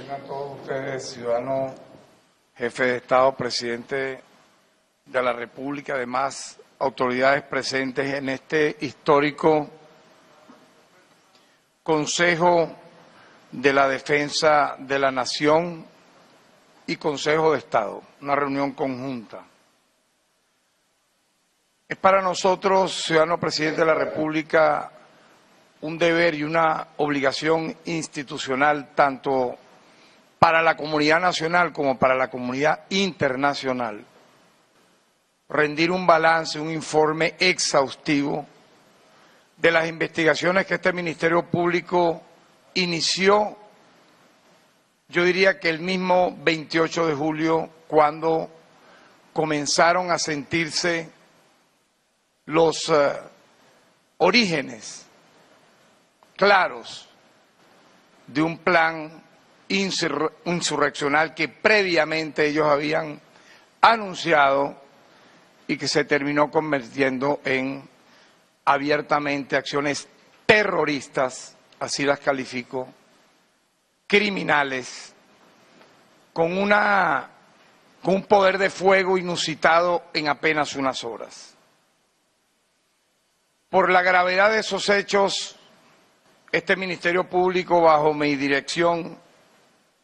Tengan todos ustedes, ciudadano, jefe de Estado, presidente de la República, además autoridades presentes en este histórico Consejo de la Defensa de la Nación y Consejo de Estado, una reunión conjunta. Es para nosotros, ciudadano presidente de la República, un deber y una obligación institucional tanto para la comunidad nacional como para la comunidad internacional, rendir un balance, un informe exhaustivo de las investigaciones que este Ministerio Público inició, yo diría que el mismo 28 de julio, cuando comenzaron a sentirse los orígenes claros de un plan insurreccional que previamente ellos habían anunciado y que se terminó convirtiendo en abiertamente acciones terroristas, así las califico, criminales, con un poder de fuego inusitado en apenas unas horas. Por la gravedad de esos hechos, este Ministerio Público, bajo mi dirección,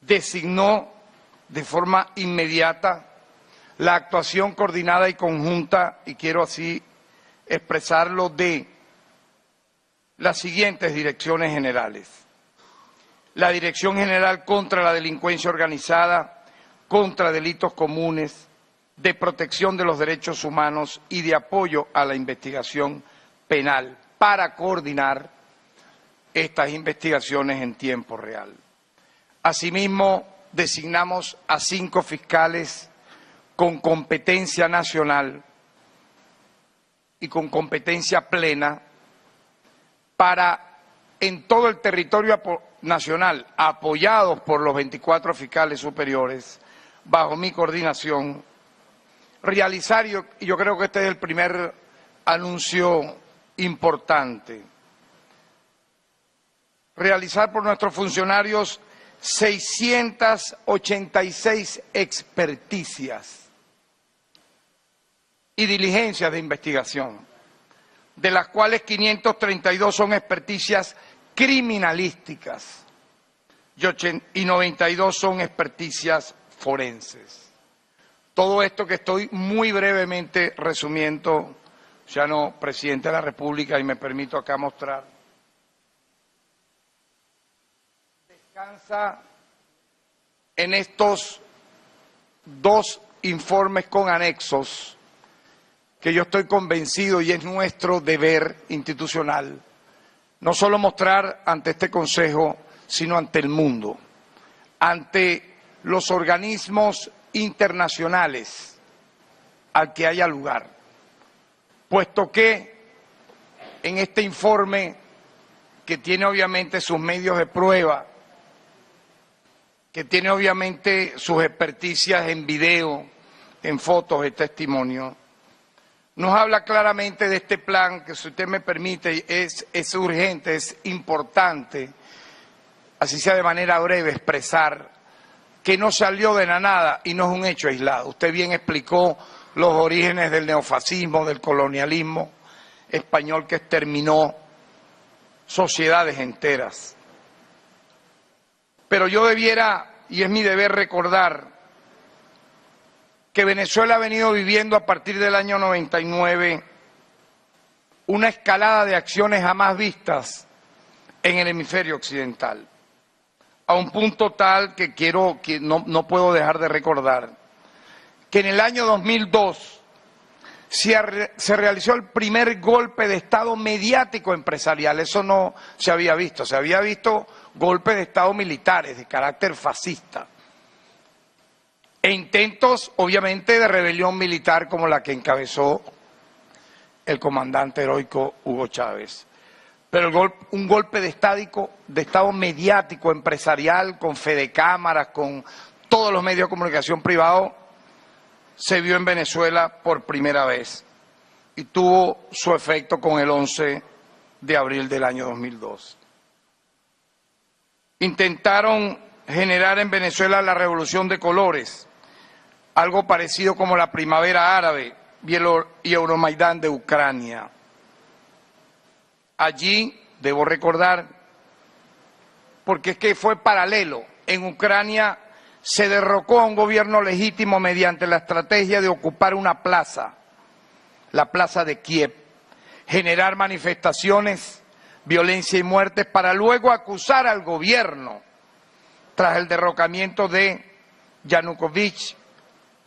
designó de forma inmediata la actuación coordinada y conjunta, y quiero así expresarlo, de las siguientes direcciones generales. La Dirección General contra la Delincuencia Organizada, contra delitos comunes, de protección de los derechos humanos y de apoyo a la investigación penal, para coordinar estas investigaciones en tiempo real. Asimismo, designamos a 5 fiscales con competencia nacional y con competencia plena para, en todo el territorio nacional, apoyados por los 24 fiscales superiores, bajo mi coordinación, realizar, y yo creo que este es el primer anuncio importante, realizar por nuestros funcionarios 686 experticias y diligencias de investigación, de las cuales 532 son experticias criminalísticas y 92 son experticias forenses. Todo esto que estoy muy brevemente resumiendo, ciudadano presidente de la República, y me permito acá mostrar, descansa en estos 2 informes con anexos que yo estoy convencido y es nuestro deber institucional no solo mostrar ante este Consejo, sino ante el mundo, ante los organismos internacionales al que haya lugar, puesto que en este informe, que tiene obviamente sus medios de prueba, que tiene obviamente sus experticias en video, en fotos, en testimonio, nos habla claramente de este plan que, si usted me permite, es urgente, es importante, así sea de manera breve, expresar que no salió de la nada y no es un hecho aislado. Usted bien explicó los orígenes del neofascismo, del colonialismo español que exterminó sociedades enteras. Pero yo debiera, y es mi deber, recordar que Venezuela ha venido viviendo a partir del año 99 una escalada de acciones jamás vistas en el hemisferio occidental, a un punto tal que no puedo dejar de recordar que en el año 2002 se realizó el primer golpe de Estado mediático empresarial. Eso no se había visto golpes de Estado militares de carácter fascista e intentos, obviamente, de rebelión militar como la que encabezó el comandante heroico Hugo Chávez. Pero un golpe de Estado mediático, empresarial, con Fedecámaras, con todos los medios de comunicación privados, se vio en Venezuela por primera vez y tuvo su efecto con el 11 de abril del año 2002. Intentaron generar en Venezuela la revolución de colores, algo parecido como la primavera árabe y Euromaidán de Ucrania. Allí, debo recordar, porque es que fue paralelo, en Ucrania se derrocó a un gobierno legítimo mediante la estrategia de ocupar una plaza, la plaza de Kiev, generar manifestaciones, violencia y muertes para luego acusar al gobierno tras el derrocamiento de Yanukovych,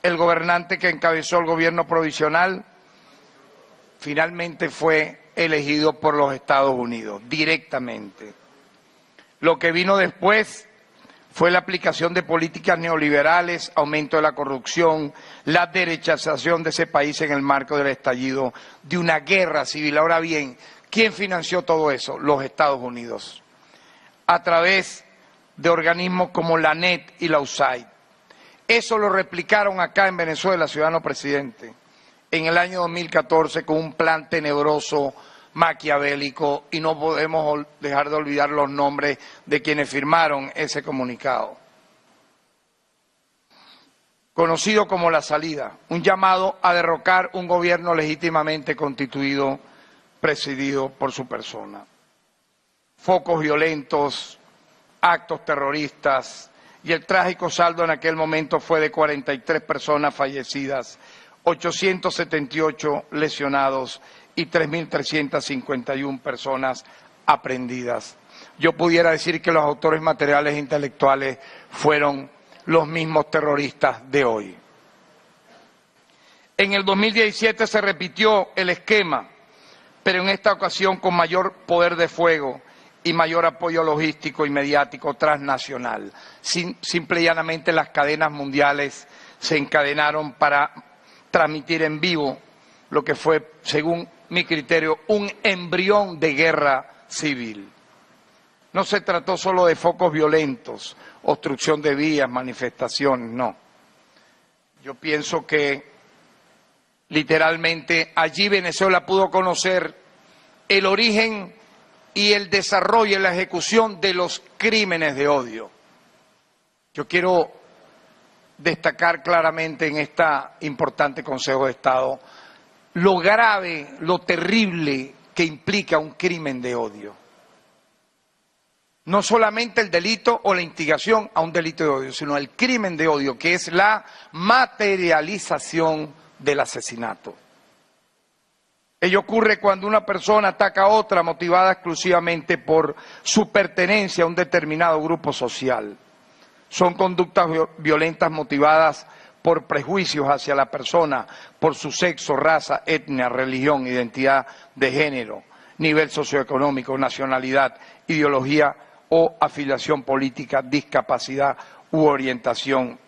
el gobernante que encabezó el gobierno provisional. Finalmente fue elegido por los Estados Unidos directamente. Lo que vino después fue la aplicación de políticas neoliberales, aumento de la corrupción, la derechización de ese país en el marco del estallido de una guerra civil. Ahora bien, ¿quién financió todo eso? Los Estados Unidos, a través de organismos como la ANED y la USAID. Eso lo replicaron acá en Venezuela, ciudadano presidente, en el año 2014 con un plan tenebroso, maquiavélico, y no podemos dejar de olvidar los nombres de quienes firmaron ese comunicado. Conocido como La Salida, un llamado a derrocar un gobierno legítimamente constituido, presidido por su persona. Focos violentos, actos terroristas, y el trágico saldo en aquel momento fue de 43 personas fallecidas, 878 lesionados y 3.351 personas aprehendidas. Yo pudiera decir que los autores materiales e intelectuales fueron los mismos terroristas de hoy. En el 2017 se repitió el esquema, pero en esta ocasión con mayor poder de fuego y mayor apoyo logístico y mediático transnacional. Simple y llanamente las cadenas mundiales se encadenaron para transmitir en vivo lo que fue, según mi criterio, un embrión de guerra civil. No se trató solo de focos violentos, obstrucción de vías, manifestaciones, no. Yo pienso que literalmente allí Venezuela pudo conocer el origen y el desarrollo y la ejecución de los crímenes de odio. Yo quiero destacar claramente en este importante Consejo de Estado lo grave, lo terrible que implica un crimen de odio. No solamente el delito o la instigación a un delito de odio, sino el crimen de odio, que es la materialización del asesinato. Ello ocurre cuando una persona ataca a otra motivada exclusivamente por su pertenencia a un determinado grupo social. Son conductas violentas motivadas por prejuicios hacia la persona, por su sexo, raza, etnia, religión, identidad de género, nivel socioeconómico, nacionalidad, ideología o afiliación política, discapacidad u orientación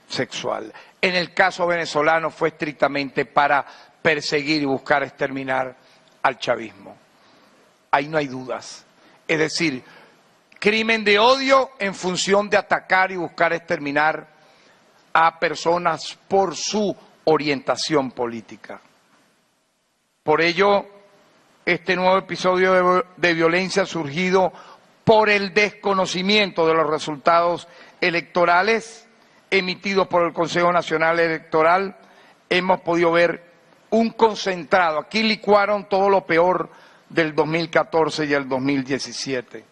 sexual. En el caso venezolano fue estrictamente para perseguir y buscar exterminar al chavismo. Ahí no hay dudas. Es decir, crimen de odio en función de atacar y buscar exterminar a personas por su orientación política. Por ello, este nuevo episodio de violencia ha surgido por el desconocimiento de los resultados electorales emitidos por el Consejo Nacional Electoral. Hemos podido ver un concentrado. Aquí licuaron todo lo peor del 2014 y el 2017.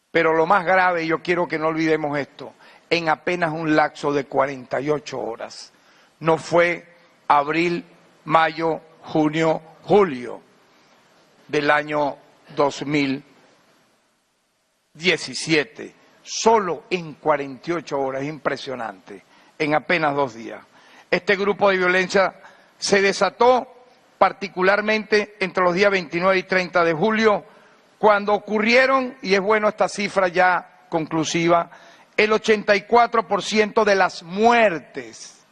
Pero lo más grave, y yo quiero que no olvidemos esto, en apenas un lapso de 48 horas. No fue abril, mayo, junio, julio del año 2017. Solo en 48 horas, impresionante, en apenas 2 días. Este grupo de violencia se desató particularmente entre los días 29 y 30 de julio, cuando ocurrieron, y es bueno esta cifra ya conclusiva, el 84% de las muertes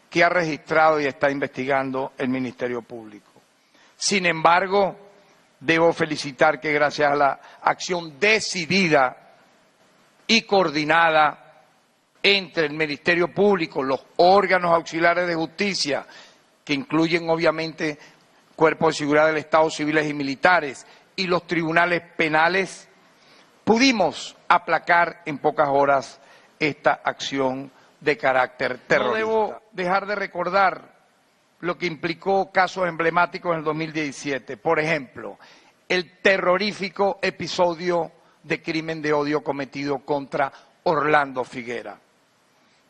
que ha registrado y está investigando el Ministerio Público. Sin embargo, debo felicitar que gracias a la acción decidida y coordinada entre el Ministerio Público, los órganos auxiliares de justicia, que incluyen obviamente cuerpos de seguridad del Estado, civiles y militares, y los tribunales penales, pudimos aplacar en pocas horas esta acción de carácter terrorista. No debo dejar de recordar lo que implicó casos emblemáticos en el 2017. Por ejemplo, el terrorífico episodio de crimen de odio cometido contra Orlando Figuera,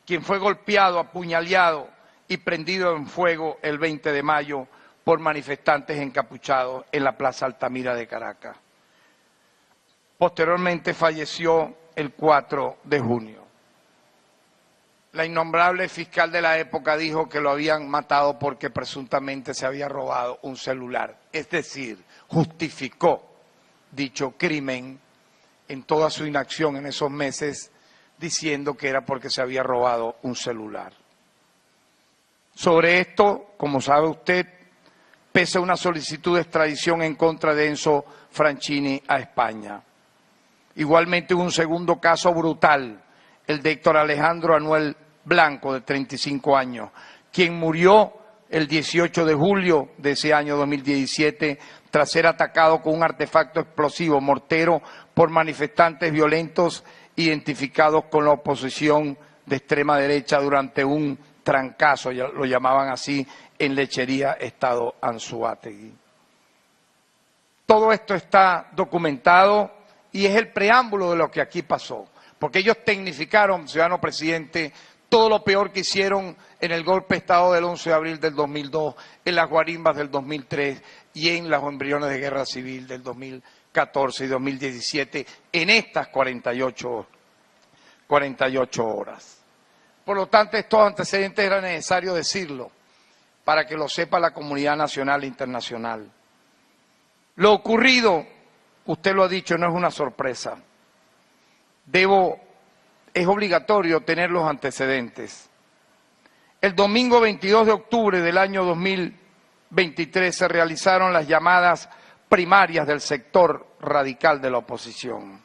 quien fue golpeado, apuñaleado y prendido en fuego el 20 de mayo por manifestantes encapuchados en la Plaza Altamira de Caracas. Posteriormente falleció el 4 de junio. La innombrable fiscal de la época dijo que lo habían matado porque presuntamente se había robado un celular. Es decir, justificó dicho crimen en toda su inacción en esos meses, diciendo que era porque se había robado un celular. Sobre esto, como sabe usted, pesa una solicitud de extradición en contra de Enzo Franchini a España. Igualmente hubo un segundo caso brutal, el de Héctor Alejandro Anuel Blanco, de 35 años, quien murió el 18 de julio de ese año 2017 tras ser atacado con un artefacto explosivo mortero por manifestantes violentos identificados con la oposición de extrema derecha durante un trancazo, lo llamaban así, en Lechería, Estado Anzoátegui. Todo esto está documentado y es el preámbulo de lo que aquí pasó, porque ellos tecnificaron, ciudadano presidente, todo lo peor que hicieron en el golpe de Estado del 11 de abril del 2002, en las guarimbas del 2003 y en los embriones de guerra civil del 2014 y 2017, en estas 48 horas. Por lo tanto, estos antecedentes era necesario decirlo para que lo sepa la comunidad nacional e internacional. Lo ocurrido, usted lo ha dicho, no es una sorpresa. Es obligatorio tener los antecedentes. El domingo 22 de octubre del año 2023 se realizaron las llamadas primarias del sector radical de la oposición.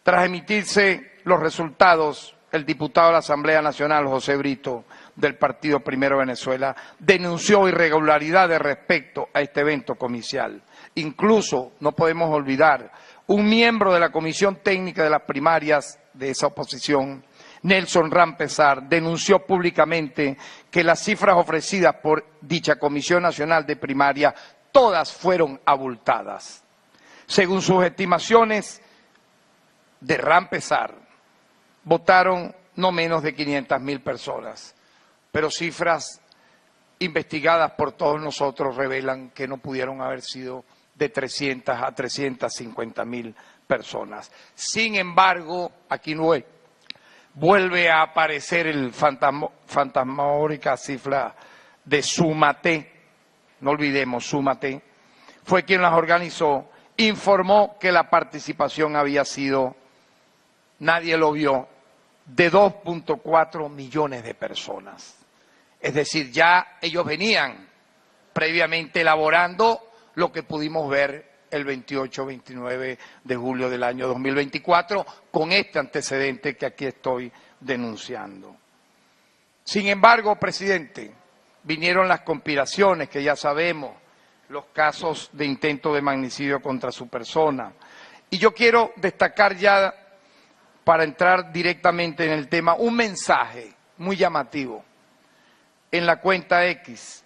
Tras emitirse los resultados, el diputado de la Asamblea Nacional, José Brito, del Partido Primero Venezuela, denunció irregularidades respecto a este evento comicial. Incluso, no podemos olvidar, un miembro de la Comisión Técnica de las Primarias de esa oposición, Nelson Rampezar, denunció públicamente que las cifras ofrecidas por dicha Comisión Nacional de Primaria todas fueron abultadas. Según sus estimaciones de Rampezar, votaron no menos de 500.000 personas, pero cifras investigadas por todos nosotros revelan que no pudieron haber sido de 300 a 350.000 personas. Sin embargo, aquí no vuelve a aparecer el fantasmagórica cifra de Súmate, no olvidemos, Súmate, fue quien las organizó, informó que la participación había sido, nadie lo vio, de 2.4 millones de personas. Es decir, ya ellos venían previamente elaborando lo que pudimos ver el 28-29 de julio del año 2024, con este antecedente que aquí estoy denunciando. Sin embargo, presidente, vinieron las conspiraciones que ya sabemos, los casos de intento de magnicidio contra su persona. Y yo quiero destacar ya, para entrar directamente en el tema, un mensaje muy llamativo en la cuenta X.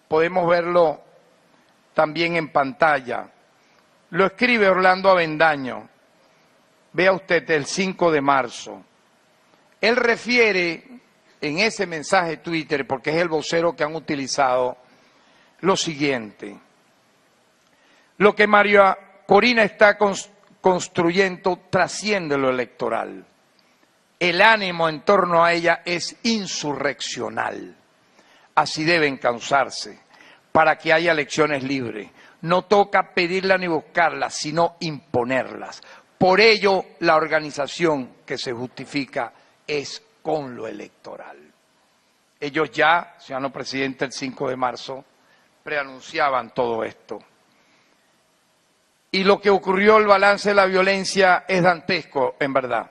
Podemos verlo también en pantalla. Lo escribe Orlando Avendaño. Vea usted, el 5 de marzo. Él refiere en ese mensaje Twitter, porque es el vocero que han utilizado, lo siguiente: lo que María Corina está construyendo trasciende lo electoral. El ánimo en torno a ella es insurreccional. Así deben causarse para que haya elecciones libres. No toca pedirlas ni buscarlas, sino imponerlas. Por ello, la organización que se justifica es con lo electoral. Ellos ya, ciudadano presidente, el 5 de marzo, preanunciaban todo esto. Y lo que ocurrió, el balance de la violencia, es dantesco, en verdad.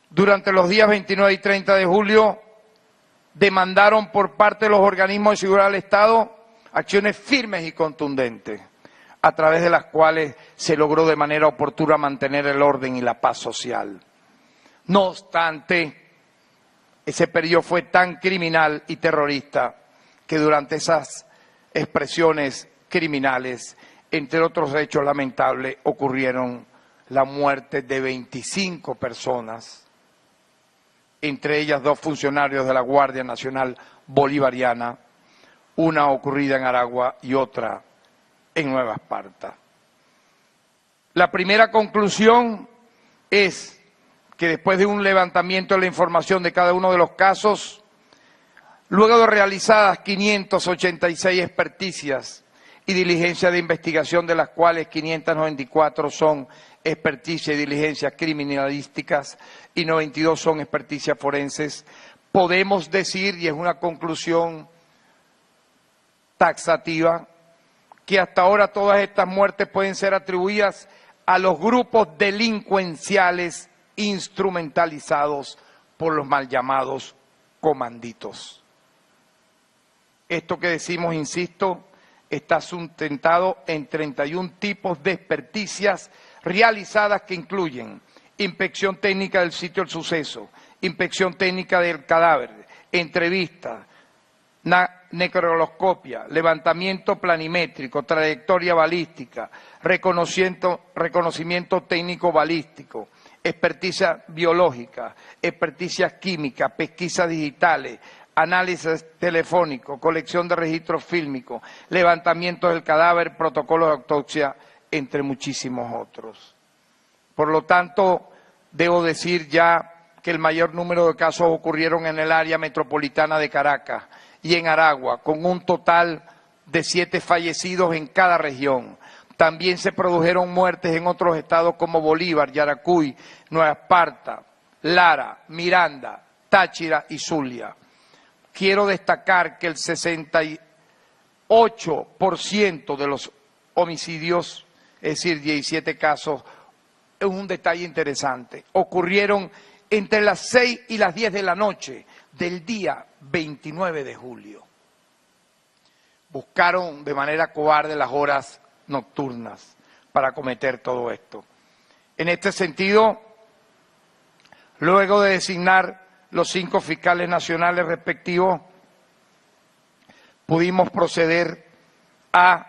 Durante los días 29 y 30 de julio, demandaron por parte de los organismos de seguridad del Estado acciones firmes y contundentes. a través de las cuales se logró de manera oportuna mantener el orden y la paz social. No obstante, ese periodo fue tan criminal y terrorista que durante esas expresiones criminales, entre otros hechos lamentables, ocurrieron la muerte de 25 personas, entre ellas 2 funcionarios de la Guardia Nacional Bolivariana, una ocurrida en Aragua y otra en Nueva Esparta. La primera conclusión es que después de un levantamiento de la información de cada uno de los casos, luego de realizadas 586 experticias y diligencias de investigación, de las cuales 594 son experticias y diligencias criminalísticas y 92 son experticias forenses, podemos decir, y es una conclusión taxativa, que hasta ahora todas estas muertes pueden ser atribuidas a los grupos delincuenciales instrumentalizados por los mal llamados comanditos. Esto que decimos, insisto, está sustentado en 31 tipos de experticias realizadas que incluyen inspección técnica del sitio del suceso, inspección técnica del cadáver, entrevista, necroscopia, levantamiento planimétrico, trayectoria balística, reconocimiento técnico balístico, experticia biológica, experticias químicas, pesquisas digitales, análisis telefónico, colección de registros fílmicos, levantamiento del cadáver, protocolos de autopsia, entre muchísimos otros. Por lo tanto, debo decir ya que el mayor número de casos ocurrieron en el área metropolitana de Caracas y en Aragua, con un total de 7 fallecidos en cada región. También se produjeron muertes en otros estados como Bolívar, Yaracuy, Nueva Esparta, Lara, Miranda, Táchira y Zulia. Quiero destacar que el 68% de los homicidios, es decir, 17 casos, es un detalle interesante, ocurrieron entre las 6 y las 10 de la noche del día 29 de julio. Buscaron de manera cobarde las horas nocturnas para cometer todo esto. En este sentido, luego de designar los 5 fiscales nacionales respectivos, pudimos proceder a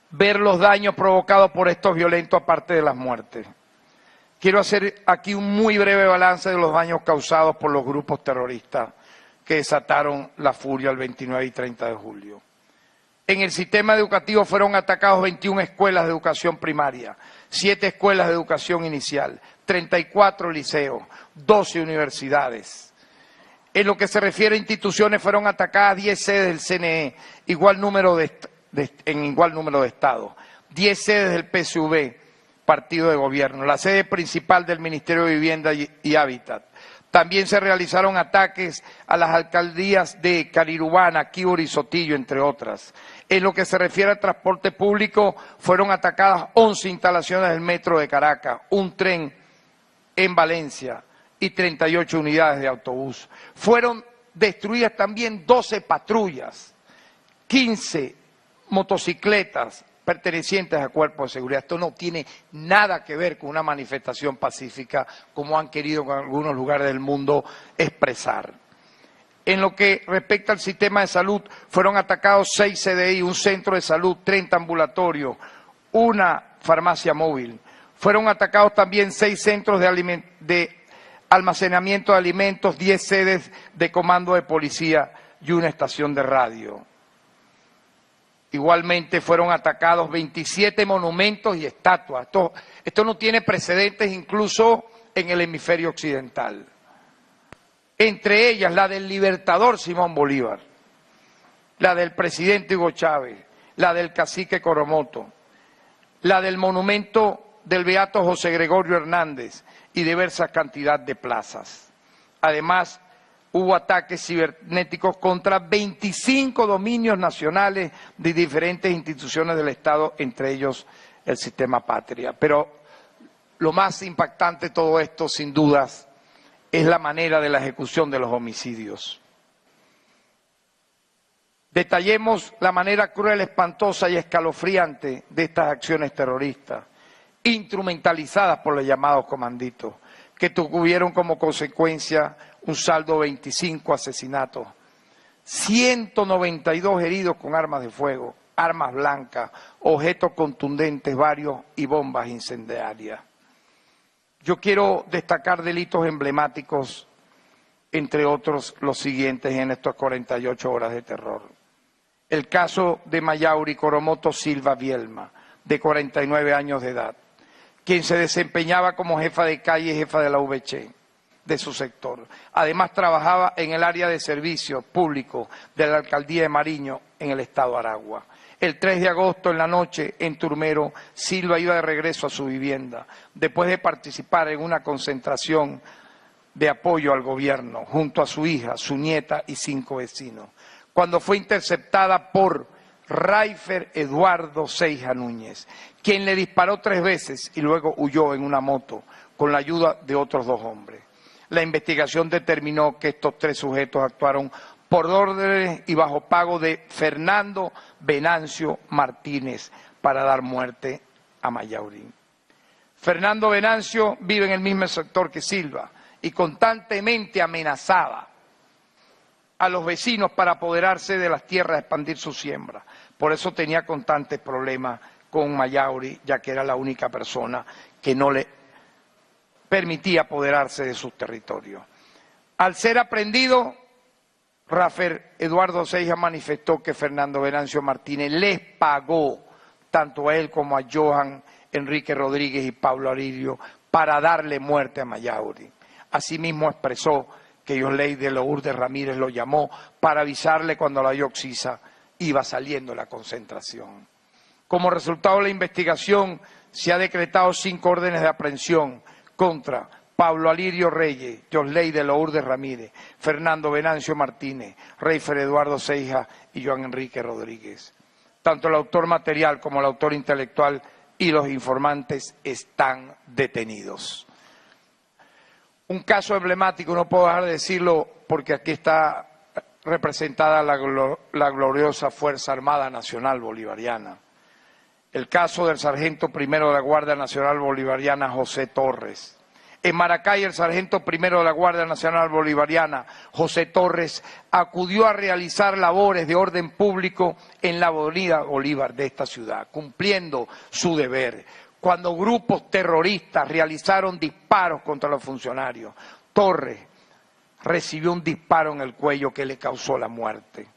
ver los daños provocados por estos violentos, aparte de las muertes. Quiero hacer aquí un muy breve balance de los daños causados por los grupos terroristas que desataron la furia el 29 y 30 de julio. En el sistema educativo fueron atacados 21 escuelas de educación primaria, 7 escuelas de educación inicial, 34 liceos, 12 universidades. En lo que se refiere a instituciones, fueron atacadas 10 sedes del CNE, en igual número de estados, 10 sedes del PSV, partido de gobierno, la sede principal del Ministerio de Vivienda y Hábitat. También se realizaron ataques a las alcaldías de Carirubana, Quíbora y Sotillo, entre otras. En lo que se refiere al transporte público, fueron atacadas 11 instalaciones del Metro de Caracas, un tren en Valencia y 38 unidades de autobús. Fueron destruidas también 12 patrullas, 15 motocicletas pertenecientes a cuerpos de seguridad. Esto no tiene nada que ver con una manifestación pacífica, como han querido en algunos lugares del mundo expresar. En lo que respecta al sistema de salud, fueron atacados 6 CDI, un centro de salud, 30 ambulatorios, una farmacia móvil. Fueron atacados también 6 centros de almacenamiento de alimentos, 10 sedes de comando de policía y una estación de radio. Igualmente fueron atacados 27 monumentos y estatuas. Esto no tiene precedentes incluso en el hemisferio occidental. Entre ellas la del libertador Simón Bolívar, la del presidente Hugo Chávez, la del cacique Coromoto, la del monumento del beato José Gregorio Hernández y diversa cantidad de plazas. Además, hubo ataques cibernéticos contra 25 dominios nacionales de diferentes instituciones del Estado, entre ellos el Sistema Patria. Pero lo más impactante de todo esto, sin dudas, es la manera de la ejecución de los homicidios. Detallemos la manera cruel, espantosa y escalofriante de estas acciones terroristas, instrumentalizadas por los llamados comanditos, que tuvieron como consecuencia un saldo de 25 asesinatos, 192 heridos con armas de fuego, armas blancas, objetos contundentes varios y bombas incendiarias. Yo quiero destacar delitos emblemáticos, entre otros los siguientes en estas 48 horas de terror. El caso de Mayauri Coromoto Silva Vielma, de 49 años de edad, quien se desempeñaba como jefa de calle y jefa de la VC de su sector. Además trabajaba en el área de servicios públicos de la alcaldía de Mariño en el estado de Aragua. El 3 de agosto en la noche en Turmero, Silva iba de regreso a su vivienda después de participar en una concentración de apoyo al gobierno junto a su hija, su nieta y 5 vecinos, cuando fue interceptada por Raifer Eduardo Seija Núñez, quien le disparó 3 veces y luego huyó en una moto con la ayuda de otros 2 hombres. La investigación determinó que estos 3 sujetos actuaron por órdenes y bajo pago de Fernando Venancio Martínez para dar muerte a Mayauri. Fernando Venancio vive en el mismo sector que Silva y constantemente amenazaba a los vecinos para apoderarse de las tierras, expandir su siembra. Por eso tenía constantes problemas con Mayauri, ya que era la única persona que no le permitía apoderarse de sus territorios. Al ser aprendido, Rafael Eduardo Seija manifestó que Fernando Venancio Martínez les pagó tanto a él como a Johan Enrique Rodríguez y Pablo Alirio para darle muerte a Mayauri. Asimismo expresó que Yosley de Lourdes Ramírez lo llamó para avisarle cuando la Yoxisa iba saliendo de la concentración. Como resultado de la investigación, se ha decretado 5 órdenes de aprehensión contra Pablo Alirio Reyes, Yosley de Lourdes Ramírez, Fernando Venancio Martínez, Reifer Eduardo Seija y Joan Enrique Rodríguez. Tanto el autor material como el autor intelectual y los informantes están detenidos. Un caso emblemático, no puedo dejar de decirlo porque aquí está representada la gloriosa Fuerza Armada Nacional Bolivariana. El caso del sargento primero de la Guardia Nacional Bolivariana, José Torres. En Maracay, el sargento primero de la Guardia Nacional Bolivariana, José Torres, acudió a realizar labores de orden público en la avenida Bolívar de esta ciudad, cumpliendo su deber, cuando grupos terroristas realizaron disparos contra los funcionarios. Torres recibió un disparo en el cuello que le causó la muerte.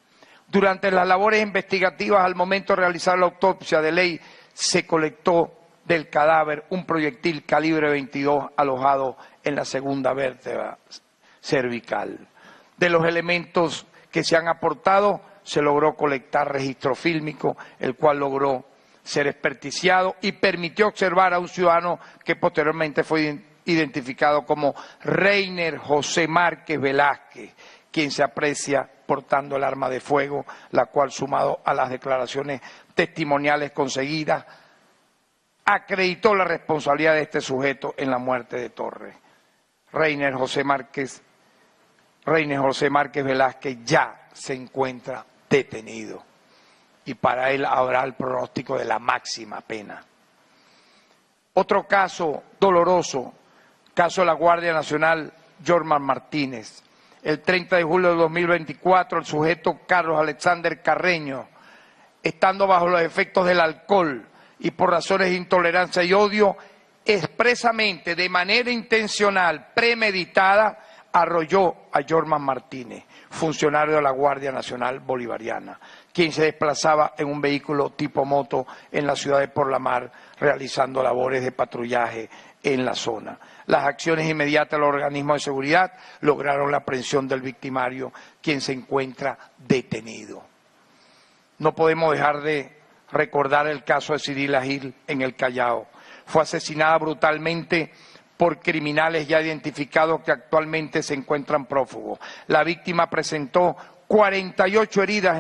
Durante las labores investigativas, al momento de realizar la autopsia de ley, se colectó del cadáver un proyectil calibre 22 alojado en la segunda vértebra cervical. De los elementos que se han aportado, se logró colectar registro fílmico, el cual logró ser experticiado y permitió observar a un ciudadano que posteriormente fue identificado como Reiner José Márquez Velázquez, quien se aprecia portando el arma de fuego, la cual, sumado a las declaraciones testimoniales conseguidas, acreditó la responsabilidad de este sujeto en la muerte de Torres. Reiner José Márquez Velázquez ya se encuentra detenido y para él habrá el pronóstico de la máxima pena. Otro caso doloroso, caso de la Guardia Nacional Jorman Martínez. El 30 de julio de 2024, el sujeto Carlos Alexander Carreño, estando bajo los efectos del alcohol y por razones de intolerancia y odio, expresamente, de manera intencional, premeditada, arrolló a Jorman Martínez, funcionario de la Guardia Nacional Bolivariana, quien se desplazaba en un vehículo tipo moto en la ciudad de Porlamar, realizando labores de patrullaje en la zona. Las acciones inmediatas de los organismos de seguridad lograron la aprehensión del victimario, quien se encuentra detenido. No podemos dejar de recordar el caso de Cirila Gil en el Callao. Fue asesinada brutalmente por criminales ya identificados que actualmente se encuentran prófugos. La víctima presentó 48 heridas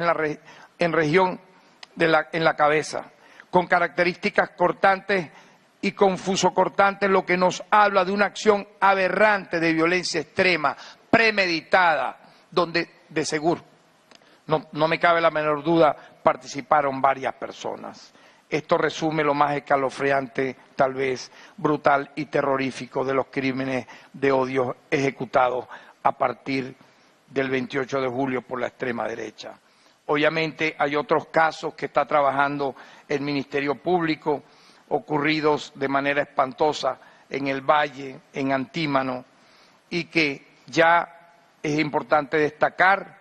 en la cabeza, con características cortantes y confusocortantes, lo que nos habla de una acción aberrante de violencia extrema, premeditada, donde de seguro No me cabe la menor duda, participaron varias personas. Esto resume lo más escalofriante, tal vez brutal y terrorífico de los crímenes de odio ejecutados a partir del 28 de julio por la extrema derecha. Obviamente hay otros casos que está trabajando el Ministerio Público, ocurridos de manera espantosa en el Valle, en Antímano, y que ya es importante destacar.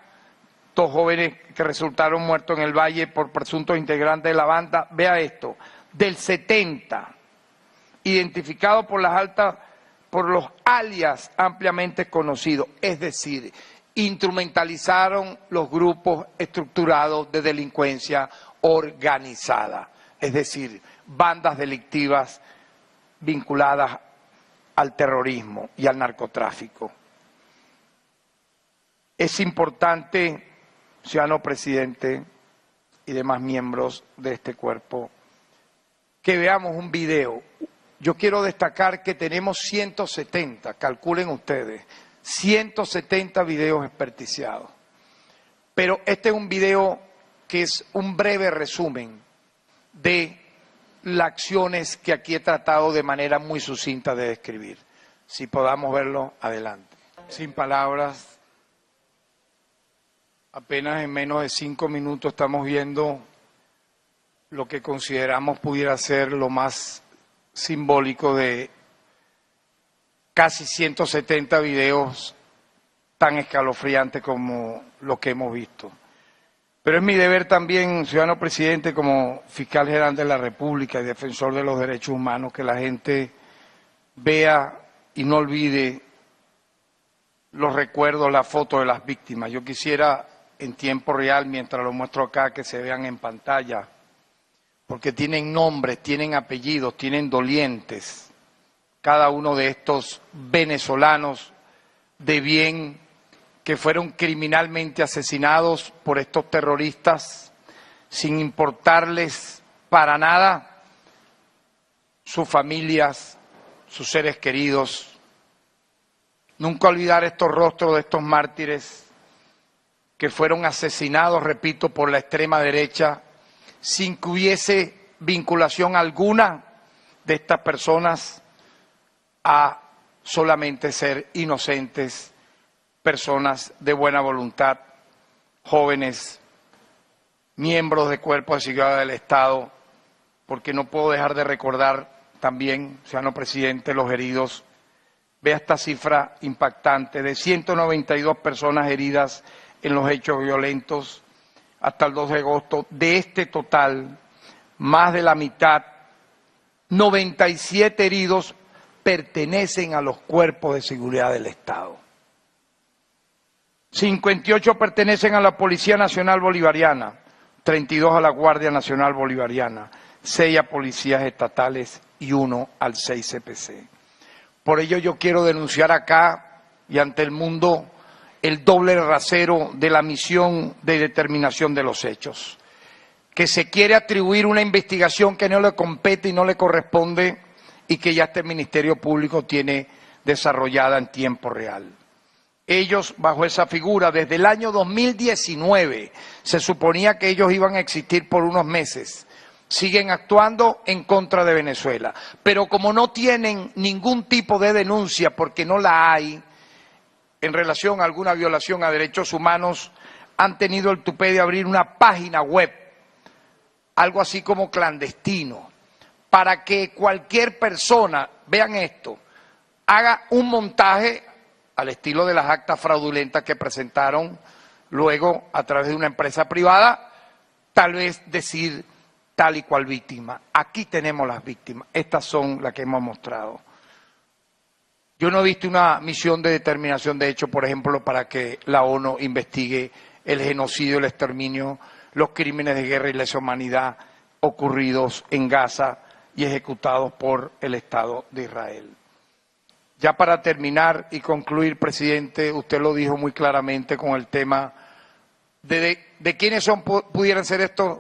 Dos jóvenes que resultaron muertos en el Valle por presuntos integrantes de la banda, vea esto, del 70, identificados por los alias ampliamente conocidos, es decir, instrumentalizaron los grupos estructurados de delincuencia organizada, es decir, bandas delictivas vinculadas al terrorismo y al narcotráfico. Es importante, ciudadano presidente y demás miembros de este cuerpo, que veamos un video. Yo quiero destacar que tenemos 170, calculen ustedes, 170 videos experticiados. Pero este es un video que es un breve resumen de las acciones que aquí he tratado de manera muy sucinta de describir. Si podamos verlo, adelante. Sin palabras. Apenas en menos de 5 minutos estamos viendo lo que consideramos pudiera ser lo más simbólico de casi 170 videos tan escalofriantes como lo que hemos visto. Pero es mi deber también, ciudadano presidente, como fiscal general de la República y defensor de los derechos humanos, que la gente vea y no olvide los recuerdos, las fotos de las víctimas. Yo quisiera en tiempo real, mientras lo muestro acá, que se vean en pantalla, porque tienen nombres, tienen apellidos, tienen dolientes, cada uno de estos venezolanos de bien que fueron criminalmente asesinados por estos terroristas, sin importarles para nada sus familias, sus seres queridos. Nunca olvidar estos rostros de estos mártires que fueron asesinados, repito, por la extrema derecha, sin que hubiese vinculación alguna de estas personas a solamente ser inocentes, personas de buena voluntad, jóvenes, miembros de cuerpos de seguridad del Estado, porque no puedo dejar de recordar también, ciudadano presidente, los heridos. Vea esta cifra impactante de 192 personas heridas en los hechos violentos hasta el 2 de agosto. De este total, más de la mitad, 97 heridos, pertenecen a los cuerpos de seguridad del Estado. 58 pertenecen a la Policía Nacional Bolivariana, 32 a la Guardia Nacional Bolivariana, 6 a policías estatales y 1 al 6CPC. Por ello yo quiero denunciar acá y ante el mundo el doble rasero de la misión de determinación de los hechos, que se quiere atribuir una investigación que no le compete y no le corresponde y que ya este Ministerio Público tiene desarrollada en tiempo real. Ellos, bajo esa figura, desde el año 2019, se suponía que ellos iban a existir por unos meses, siguen actuando en contra de Venezuela, pero como no tienen ningún tipo de denuncia, porque no la hay, en relación a alguna violación a derechos humanos, han tenido el tupé de abrir una página web, algo así como clandestino, para que cualquier persona, vean esto, haga un montaje al estilo de las actas fraudulentas que presentaron luego a través de una empresa privada, tal vez decir tal y cual víctima. Aquí tenemos las víctimas, estas son las que hemos mostrado. Yo no he visto una misión de determinación de hecho, por ejemplo, para que la ONU investigue el genocidio, el exterminio, los crímenes de guerra y lesa humanidad ocurridos en Gaza y ejecutados por el Estado de Israel. Ya para terminar y concluir, presidente, usted lo dijo muy claramente con el tema de quiénes pudieran ser estos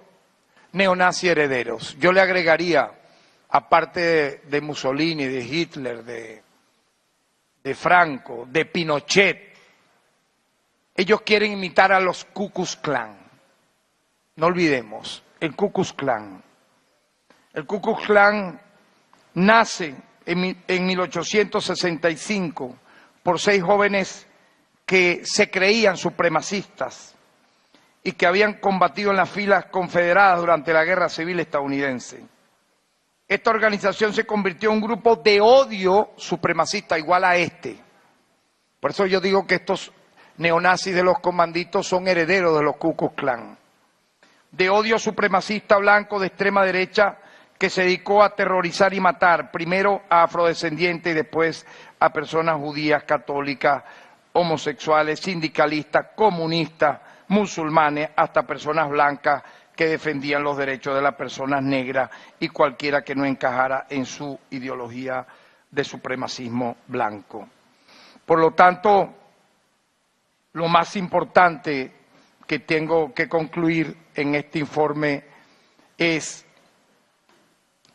neonazis herederos. Yo le agregaría, aparte de Mussolini, de Hitler, de Franco, de Pinochet, Ellos quieren imitar a los Ku Klux Klan. No olvidemos, el Ku Klux Klan. El Ku Klux Klan nace en 1865 por 6 jóvenes que se creían supremacistas y que habían combatido en las filas confederadas durante la Guerra Civil estadounidense. Esta organización se convirtió en un grupo de odio supremacista igual a este. Por eso yo digo que estos neonazis de los comanditos son herederos de los Ku Klux Klan. De odio supremacista blanco de extrema derecha que se dedicó a aterrorizar y matar, primero a afrodescendientes y después a personas judías, católicas, homosexuales, sindicalistas, comunistas, musulmanes, hasta personas blancas que defendían los derechos de las personas negras y cualquiera que no encajara en su ideología de supremacismo blanco. Por lo tanto, lo más importante que tengo que concluir en este informe es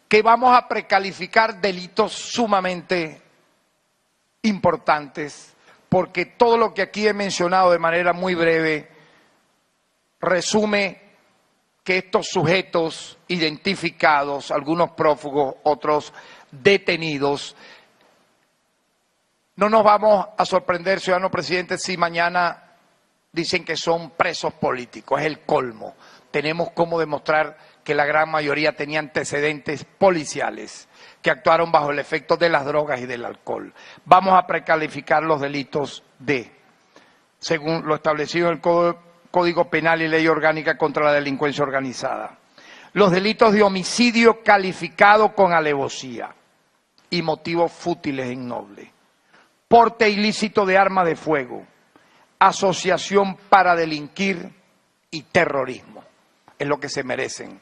que vamos a precalificar delitos sumamente importantes, porque todo lo que aquí he mencionado de manera muy breve resume que estos sujetos identificados, algunos prófugos, otros detenidos, no nos vamos a sorprender, ciudadano presidente, si mañana dicen que son presos políticos, es el colmo. Tenemos cómo demostrar que la gran mayoría tenía antecedentes policiales, que actuaron bajo el efecto de las drogas y del alcohol. Vamos a precalificar los delitos según lo establecido en el Código Penal y Ley Orgánica contra la Delincuencia Organizada. Los delitos de homicidio calificado con alevosía y motivos fútiles e innobles, porte ilícito de arma de fuego, asociación para delinquir y terrorismo. Es lo que se merecen.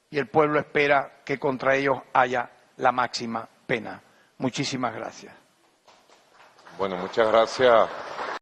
Y el pueblo espera que contra ellos haya la máxima pena. Muchísimas gracias. Bueno, muchas gracias.